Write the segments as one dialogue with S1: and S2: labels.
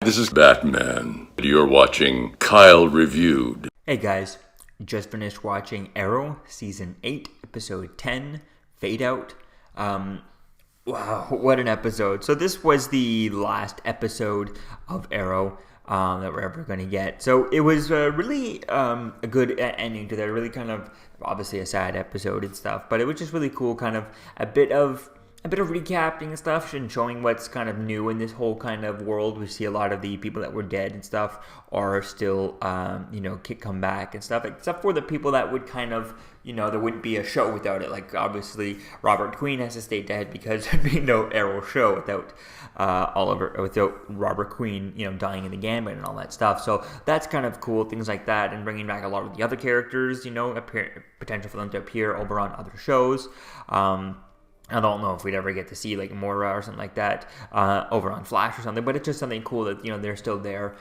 S1: This is Batman. You're watching Kyle Reviewed.
S2: Hey guys, just finished watching Arrow Season 8, Episode 10, Fadeout. Wow, what an episode. So this was the last episode of Arrow that we're ever going to get. So it was really a good ending to that, really kind of, obviously a sad episode and stuff, but it was just really cool, kind of a bit of recapping and stuff and showing what's kind of new in this whole kind of world. We see a lot of the people that were dead and stuff are still, come back and stuff, except for the people that would kind of, there wouldn't be a show without it. Like, obviously, Robert Queen has to stay dead because there'd be no Arrow show without Robert Queen, dying in the Gambit and all that stuff. So that's kind of cool, things like that, and bringing back a lot of the other characters, potential for them to appear over on other shows. I don't know if we'd ever get to see like Moira or something like that over on Flash or something, but it's just something cool that they're still there.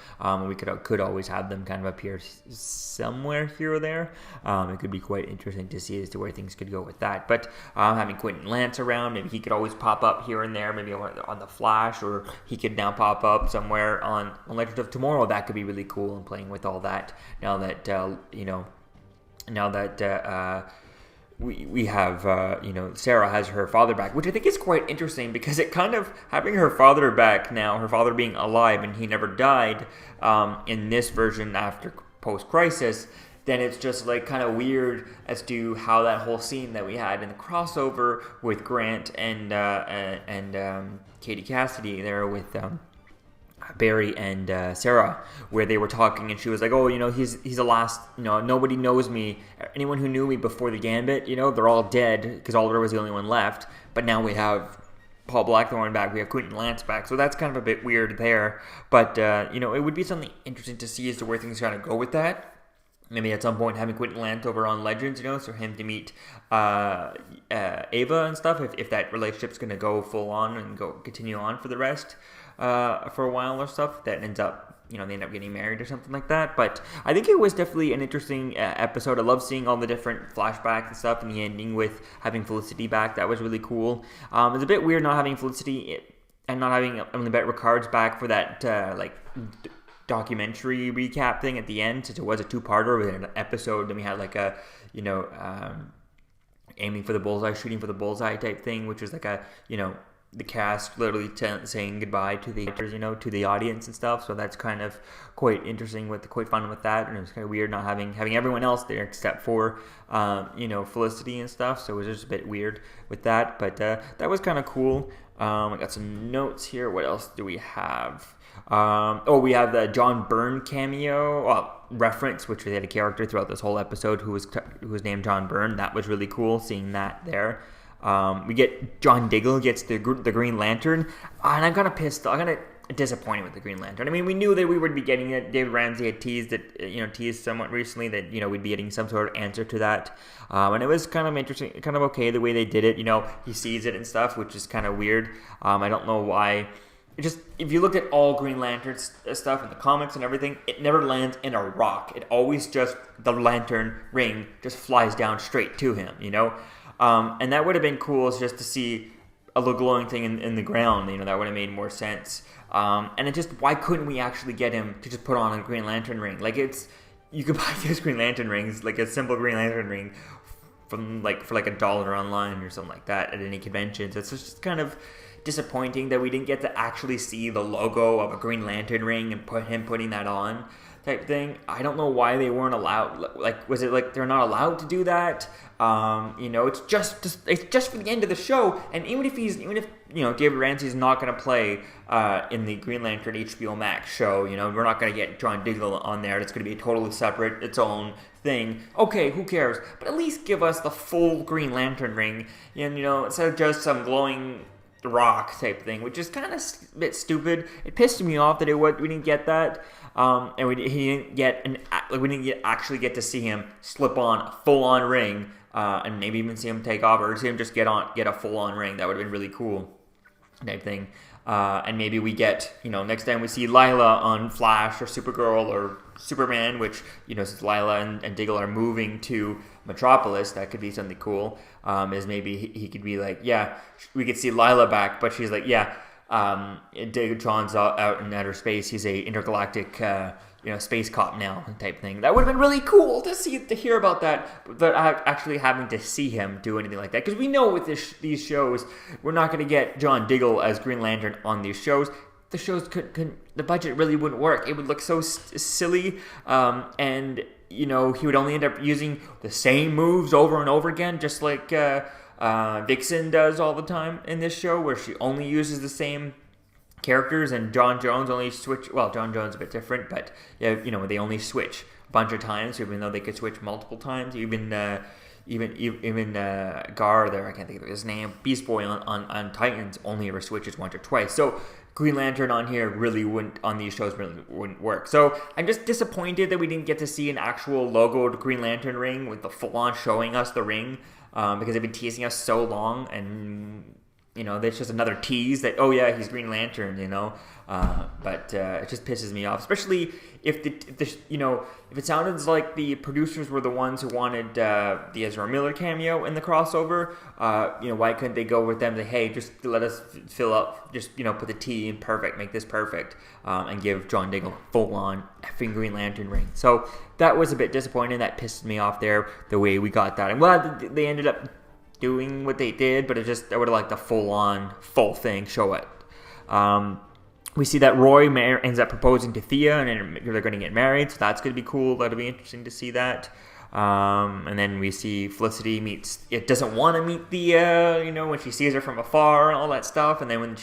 S2: We could always have them kind of appear somewhere here or there. It could be quite interesting to see as to where things could go with that. But having Quentin Lance around, maybe he could always pop up here and there, maybe on the Flash, or he could now pop up somewhere on Legends of Tomorrow. That could be really cool, and playing with all that now that we have, Sarah has her father back, which I think is quite interesting because it kind of, having her father back now, her father being alive and he never died in this version after post-crisis, then it's just like kind of weird as to how that whole scene that we had in the crossover with Grant and Katie Cassidy there with Barry and Sarah, where they were talking, and she was like, "Oh, he's the last. Nobody knows me. Anyone who knew me before the Gambit, they're all dead because Oliver was the only one left. But now we have Paul Blackthorne back. We have Quentin Lance back. So that's kind of a bit weird there. But it would be something interesting to see as to where things kind of go with that. Maybe at some point having Quentin Lance over on Legends, so him to meet Ava and stuff. If that relationship's going to go full on and continue on for the rest." For a while or stuff, that ends up, they end up getting married or something like that. But I think it was definitely an interesting episode. I love seeing all the different flashbacks and stuff, and the ending with having Felicity back. That was really cool. It's a bit weird not having Felicity and not having Yvette Ricard's back for that documentary recap thing at the end, since it was a two-parter with an episode. Then we had like a aiming for the bullseye, shooting for the bullseye type thing, which was like a the cast literally saying goodbye to the actors, to the audience and stuff. So that's kind of quite interesting, quite fun with that. And it was kind of weird not having everyone else there except for, Felicity and stuff. So it was just a bit weird with that. But that was kind of cool. I got some notes here. What else do we have? We have the John Byrne cameo reference, which they had a character throughout this whole episode who was named John Byrne. That was really cool seeing that there. We get John Diggle gets the Green Lantern, and I'm kind of pissed. I'm kind of disappointed with the Green Lantern. I mean, we knew that we would be getting it. David Ramsey had teased somewhat recently that we'd be getting some sort of answer to that, and it was kind of interesting, kind of okay the way they did it. He sees it and stuff, which is kind of weird. I don't know why. If you look at all Green Lantern stuff in the comics and everything, it never lands in a rock. It always just, the lantern ring just flies down straight to him, and that would have been cool just to see a little glowing thing in the ground. That would have made more sense. And why couldn't we actually get him to just put on a Green Lantern ring? Like, you could buy those Green Lantern rings, like a simple Green Lantern ring, from for $1 online or something like that at any convention. So it's just kind of disappointing that we didn't get to actually see the logo of a Green Lantern ring and putting that on type thing. I don't know why they weren't allowed. Like, was it like they're not allowed to do that? It's just for the end of the show. And even if David Ramsey's not going to play in the Green Lantern HBO Max show, we're not going to get John Diggle on there. It's going to be a totally separate, its own thing. Okay, who cares? But at least give us the full Green Lantern ring, instead of just some glowing rock type thing, which is kind of a bit stupid. It pissed me off that we didn't get that, and we didn't actually get to see him slip on a full-on ring, and maybe even see him take off, or see him just get a full-on ring. That would have been really cool type thing. And maybe we get, next time we see Lila on Flash or Supergirl or Superman, which, since Lila and Diggle are moving to Metropolis, that could be something cool, is maybe he could be like, yeah, we could see Lila back, but she's like, yeah, John's out in outer space. He's a intergalactic, space cop now type thing. That would have been really cool to hear about that, but actually having to see him do anything like that. Because we know with these shows, we're not going to get John Diggle as Green Lantern on these shows. The shows the budget really wouldn't work. It would look so silly, and he would only end up using the same moves over and over again, just like Vixen does all the time in this show, where she only uses the same characters, and John Jones only switch. Well, John Jones is a bit different, but they only switch a bunch of times, even though they could switch multiple times. Even Gar there, I can't think of his name, Beast Boy on Titans only ever switches once or twice. So Green Lantern on here on these shows really wouldn't work. So I'm just disappointed that we didn't get to see an actual logoed Green Lantern ring with the full-on showing us the ring, because they've been teasing us so long, and there's just another tease that, oh yeah, he's Green Lantern, but it just pisses me off, especially if if it sounded like the producers were the ones who wanted the Ezra Miller cameo in the crossover. Why couldn't they go with them? Say, hey, just let us fill up, just put the T in perfect, make this perfect, and give John Diggle full on effing Green Lantern ring. So that was a bit disappointing. That pissed me off there, the way we got that. I'm glad they ended up doing what they did, but I would have liked the full thing, show it. We see that Roy ends up proposing to Thea, and they're going to get married, so that's going to be cool. That'll be interesting to see that. And then we see Felicity doesn't want to meet Thea, when she sees her from afar and all that stuff, and then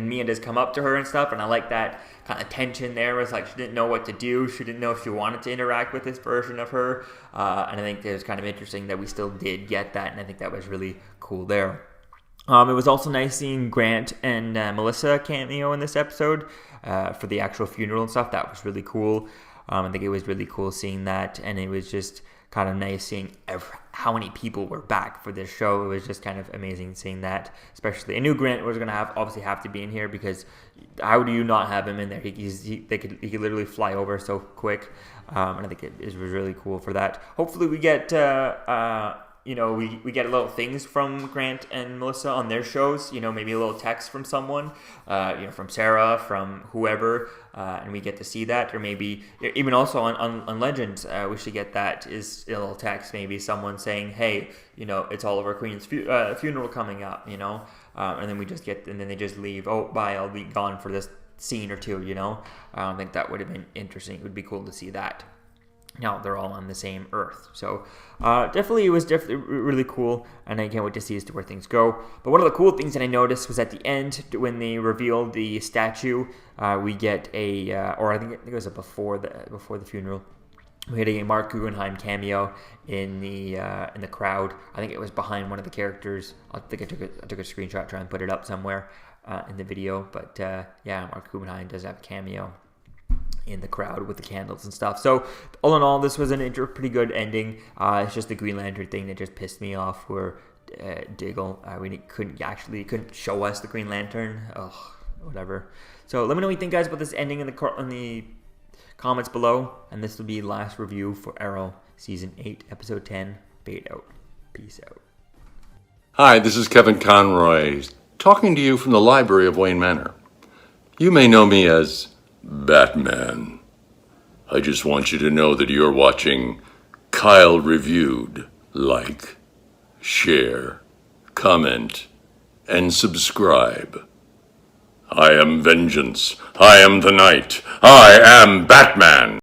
S2: Mia does come up to her and stuff, and I like that kind of tension there. It was like she didn't know what to do. She didn't know if she wanted to interact with this version of her, and I think it was kind of interesting that we still did get that, and I think that was really cool there. It was also nice seeing Grant and Melissa cameo in this episode for the actual funeral and stuff. That was really cool. I think it was really cool seeing that, and it was just kind of nice seeing how many people were back for this show. It was just kind of amazing seeing that, especially. I knew Grant was going to obviously have to be in here, because how do you not have him in there? He could literally fly over so quick, and I think it was really cool for that. Hopefully we get we get little things from Grant and Melissa on their shows, maybe a little text from someone, from Sarah, from whoever, and we get to see that. Or maybe even also on Legends, we should get that, is a little text, maybe someone saying, hey, it's Oliver Queen's funeral coming up, and then and then they just leave. Oh, bye, I'll be gone for this scene or two, I think that would have been interesting. It would be cool to see that. Now they're all on the same Earth, so definitely it was really cool, and I can't wait to see as to where things go. But one of the cool things that I noticed was at the end, when they revealed the statue, we get or I think it was before the funeral, we had a Mark Guggenheim cameo in the crowd. I think it was behind one of the characters. I think I took a screenshot, try and put it up somewhere in the video. But Mark Guggenheim does have a cameo in the crowd with the candles and stuff. So all in all, this was a pretty good ending. It's just the Green Lantern thing that just pissed me off, where Diggle couldn't show us the Green Lantern. Ugh, whatever. So let me know what you think, guys, about this ending in the comments below. And this will be the last review for Arrow Season 8, Episode 10, Fadeout. Peace out.
S1: Hi, this is Kevin Conroy, talking to you from the library of Wayne Manor. You may know me as Batman. I just want you to know that you're watching Kyle Reviewed. Like, share, comment, and subscribe. I am vengeance. I am the night. I am Batman.